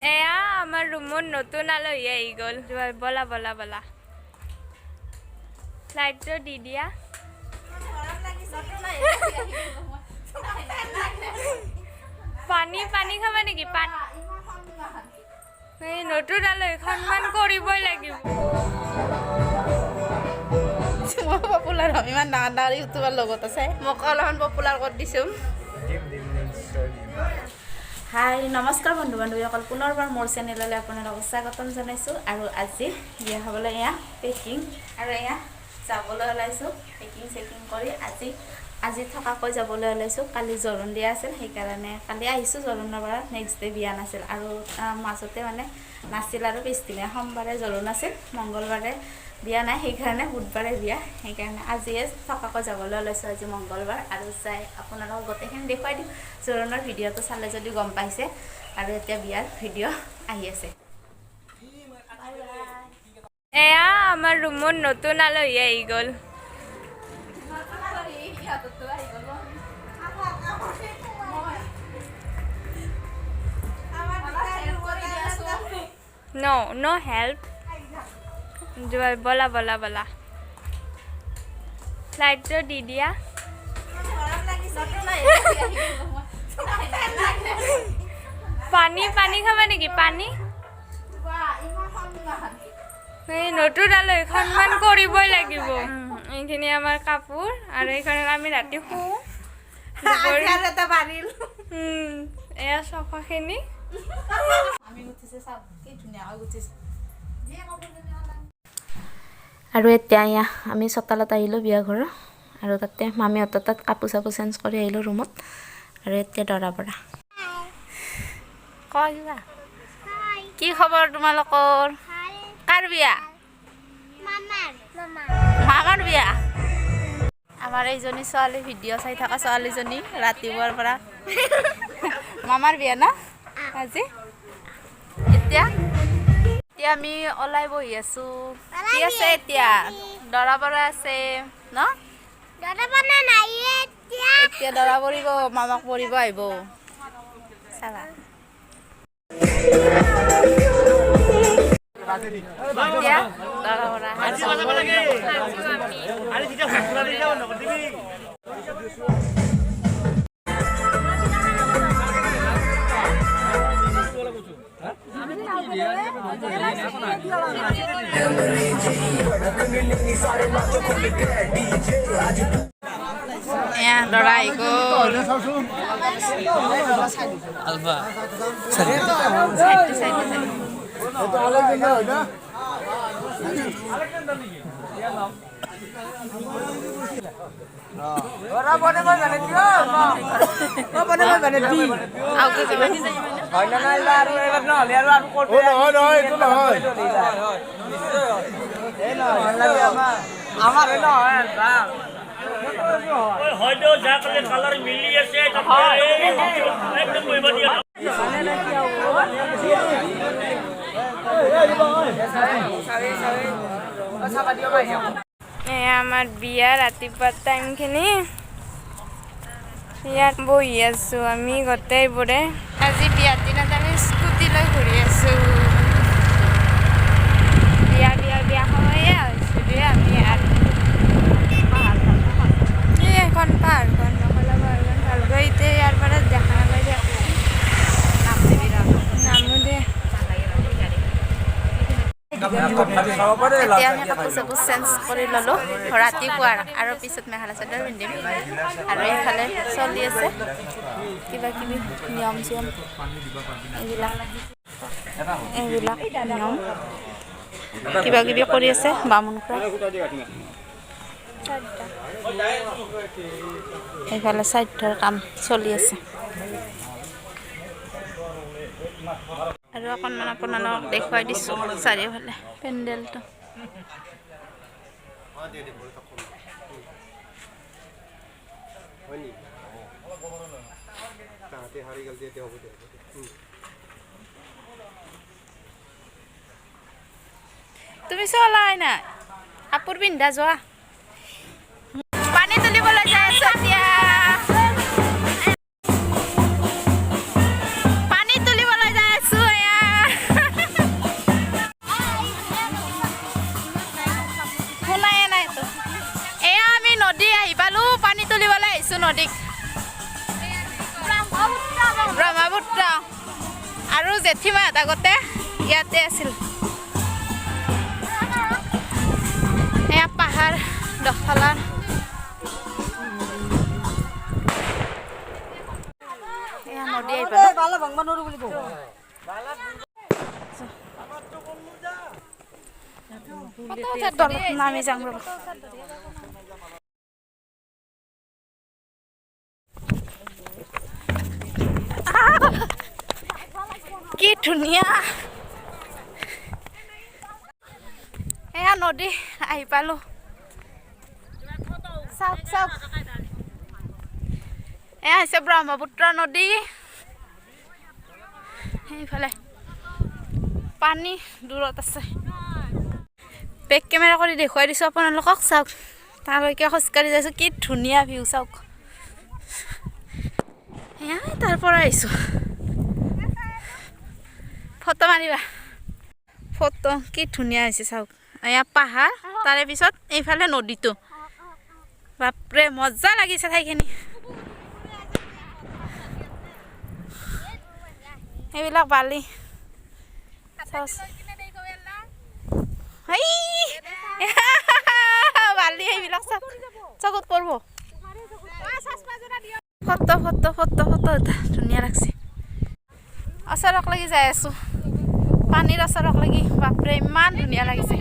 এয়া আমাৰ ৰুমত নতুন আলহী আহি গ'ল। বলা বলা বলা লাইটটো দি দিয়া। পানী পানী খাবা নেকি? এই নতুন আলহী সন্মান কৰিবই লাগিব। মই পপুলাৰ হ'ম, ইমান ডাঙৰ ডাঙৰ ইউটিউবাৰ লগত আছে, মোক অলপমান পপুলাৰ কৰি দিছোঁ। হাই নমস্কাৰ বন্ধু বান্ধৱীসকল, পুনৰবাৰ মোৰ চেনেললৈ আপোনালোকক স্বাগতম জনাইছোঁ। আৰু আজি বিয়া খাবলৈ এয়া পেকিং আৰু এয়া যাবলৈ ওলাইছোঁ। পেকিং চেকিং কৰি আজি থকাকৈ যাবলৈ ওলাইছোঁ। কালি জোৰোণ দিয়া আছিল, সেইকাৰণে কালি আহিছোঁ জোৰোণৰ পৰা। নেক্সট ডে বিয়া নাছিল আৰু মাজতে মানে নাছিল আৰু পিছদিনা সোমবাৰে জোৰোণ আছিল, মংগলবাৰে বিয়া নাই, সেইকাৰণে বুধবাৰে বিয়া। সেইকাৰণে আজিয়ে থকাকৈ যাবলৈ ওলাইছোঁ। আজি মংগলবাৰ আৰু যাই আপোনালোকক গোটেইখিনি দেখুৱাই দিম। জোৰোণৰ ভিডিঅ'টো চালে যদি গম পাইছে। আৰু এতিয়া বিয়াৰ ভিডিঅ' আহি আছে। এয়া আমাৰ ৰুমত নতুন আলহী আহি গ'ল। No help. বলা বলা বলা লাইটটো দি দিয়া। পানী পানী খাবা নেকি? পানী এই নতুন আলহী সন্মান কৰিবই লাগিব। এইখিনি আমাৰ কাপোৰ আৰু এইখনত আমি ৰাতি শুওঁ। এয়া চফাখিনি আৰু এতিয়া আমি চোতালত আহিলোঁ বিয়া ঘৰৰ, আৰু তাতে মামীহঁতৰ তাত কাপোৰ চাপোৰ চেঞ্জ কৰি আহিলোঁ ৰুমত। আৰু এতিয়া দৰা পৰা কিবা কি খবৰ তোমালোকৰ? কাৰ বিয়া? মামাৰ বিয়া। আমাৰ এইজনী ছোৱালী, ভিডিঅ' চাই থকা ছোৱালীজনী ৰাতিপুৱাৰ পৰা মামাৰ বিয়া ন আজি। এতিয়া আমি ওলাই বহি আছোঁ। কি আছে এতিয়া? দৰা বৰা আছে ন? এতিয়া দৰা পৰিব, মামাক পৰিব আহিব চাবা। এতিয়া দৰা বৰা দৰা আহি গ'ল। হয়তো যা কালে কালাৰ মিলি আছে একদম কইবা দিয়া আমাৰ বিয়া ৰাতিপুৱা টাইমখিনি ইয়াত বহি আছোঁ আমি গোটেইবোৰে। আজি বিয়াৰ দিনত আমি স্কুটি লৈ ঘূৰি আছোঁ। বিয়া সময়ে হৈছোঁ দেই আমি। আৰু এখন পাহাৰখন নকলা পাহাৰখন ভালকৈ এতিয়া ইয়াৰ পৰা দেখা নাপাই দিয়ক। নামো দে এতিয়া আমি কাপোৰ চাপোৰ চেঞ্জ কৰি ল'লোঁ ৰাতিপুৱাৰ, আৰু পিছত মেখেলা চাদৰ পিন্ধিম। আৰু এইফালে চলি আছে কিবা কিবি নিয়ম চিয়ম, এইবিলাক নিয়ম কিবা কিবি কৰি আছে বামুণ খুৰা। এইফালে শ্ৰাদ্ধৰ কাম চলি আছে। আৰু অকণমান আপোনালোকক দেখুৱাই দিছোঁ চাৰিওফালে পেণ্ডেলটো। তুমি চলাই নাই কাপোৰ পিন্ধা যোৱা। পানী তুলিবলৈ যাই আছো এতিয়া। পানী তুলিবলৈ যাই আছো এয়া। জেঠীমাহঁত আগতে ইয়াতে আছিল এয়া পাহাৰ দফালা এয়া নদী নামি যাম ৰ'ব কি ধুনীয়া এয়া নদী আহি পালো চাওক চাওক এয়া হৈছে ব্ৰহ্মপুত্ৰ নদী সেইফালে পানী দূৰত আছে বেক কেমেৰা কৰি দেখুৱাই দিছোঁ আপোনালোকক চাওক তালৈকে খোজকাঢ়ি যাইছোঁ কি ধুনীয়া ভিউ চাওক এয়া তাৰ পৰা আহিছোঁ ফটো মাৰিবা ফটো কি ধুনীয়া হৈছে চাওক এয়া পাহাৰ তাৰে পিছত এইফালে নদীটো বাপৰে মজা লাগিছে ঠাইখিনি এইবিলাক বালি বালি এইবিলাক চকুত পৰিব ফটো ফটো ফটো ফটো ধুনীয়া লাগছে ওচৰক লাগি যাই আছোঁ পানীৰ ওচৰক লাগি বাপৰে ইমান ধুনীয়া লাগিছে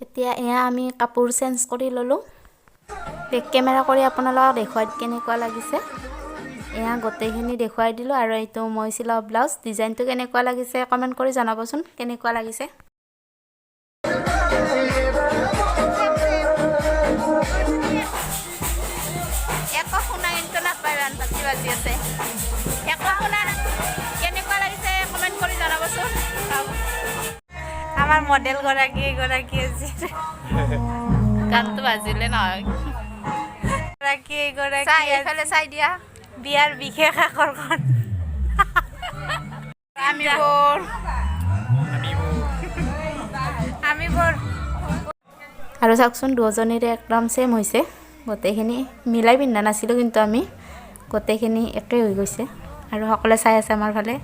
এতিয়া এয়া আমি কাপোৰ চেঞ্জ কৰি ল'লোঁ বেক কেমেৰা কৰি আপোনালোকক দেখুৱাই কেনেকুৱা লাগিছে এয়া গোটেইখিনি দেখুৱাই দিলোঁ আৰু এইটো মই চিলোৱা ব্লাউজ ডিজাইনটো কেনেকুৱা লাগিছে কমেণ্ট কৰি জনাবচোন কেনেকুৱা লাগিছে একো শুনা কিন্তু নাপায় বানপাতি বাজি আছে একো শুনা কেনেকুৱা লাগিছে কমেণ্ট কৰি জনাবচোন আমাৰ মডেল গৰাকী আছে গানটো বাজিলে নহয় এইফালে চাই দিয়া বিয়াৰ বিশেষ আকৰ্ষণ আৰু চাওকচোন দুজনীৰে একদম ছেম হৈছে গোটেইখিনি মিলাই পিন্ধা নাছিলোঁ কিন্তু আমি গোটেইখিনি একেই হৈ গৈছে আৰু সকলোৱে চাই আছে আমাৰ ফালে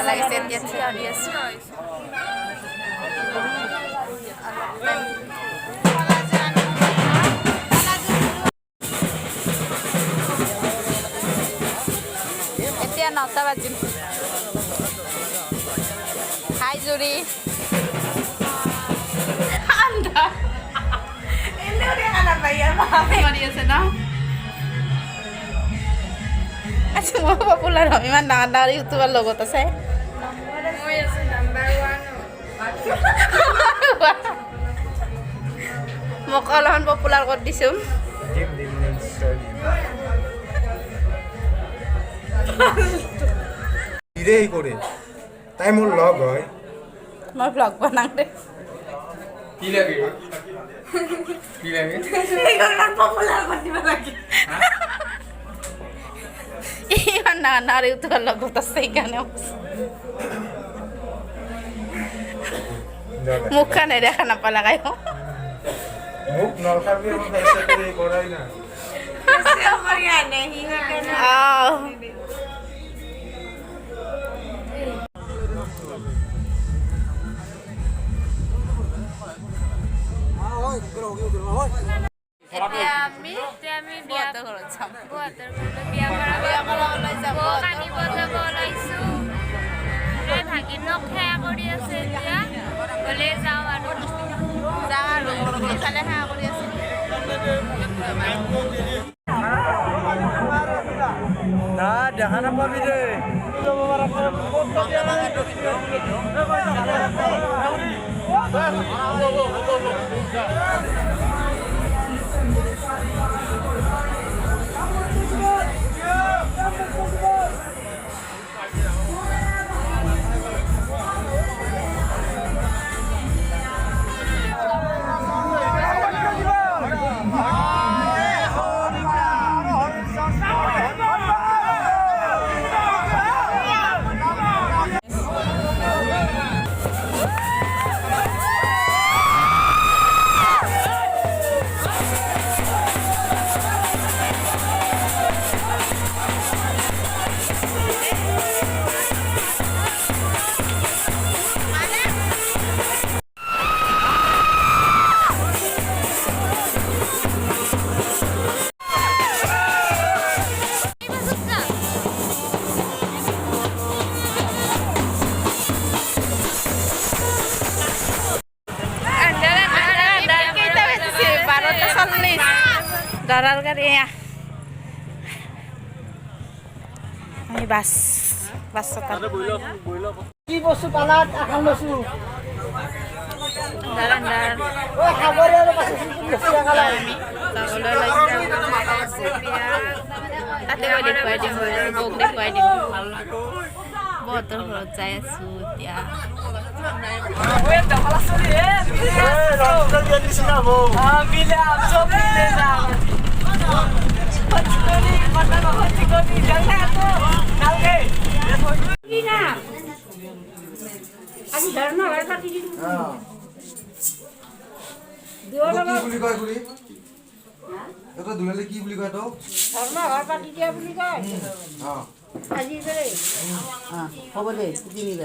লাগিছে এতিয়া থিয় দি আছোঁ এতিয়া 9টা বাজিল হাই জুৰি আছে ন আচ্ছা মই পপুলাৰ হ'ম ইমান ডাঙৰ ডাঙৰ ইউটিউবাৰ লগত আছে মোক অলপমান পপুলাৰ কৰি দিছোঁ কৰে তাই মোৰ লগ হয় মই ব্লগ বনাওঁ দে কি লাগে কি লাগে পপুলাৰ কৰি দিব লাগে ইমান ডাঙৰ ডাঙৰ ইউটিউবাৰ লগত আছে সেইকাৰণে মুখখন দেখা নাপালাগাই মুখ নলখাবি আমাৰ কৰাই না আমি বিয়া কানিব যাব ওলাইছোঁ ভাগিনক সেৱা কৰি আছে এতিয়া গ'লে যাওঁ আৰু এইফালে সেৱা কৰি আছে না দেখা নাপাবি ৰে লৰাৰ গাড়ী এয়া আমি বাছ চতাল কি বস্তু পালাত এখন লৈছো দাঁড়ান ঐ খাবৰে আৰু পাছে বস্তু এগাল আমি যাবলৈ ওলাইছোঁ তাতে মই দেখুৱাই দিম বৌক দেখুৱাই দিম বহুতৰ ঘৰত যাই আছোঁ এতিয়া কি বুলি কয় খুৰী এটা দুলালে কি বুলি কয় তো হ'ব দে 3 মিনিট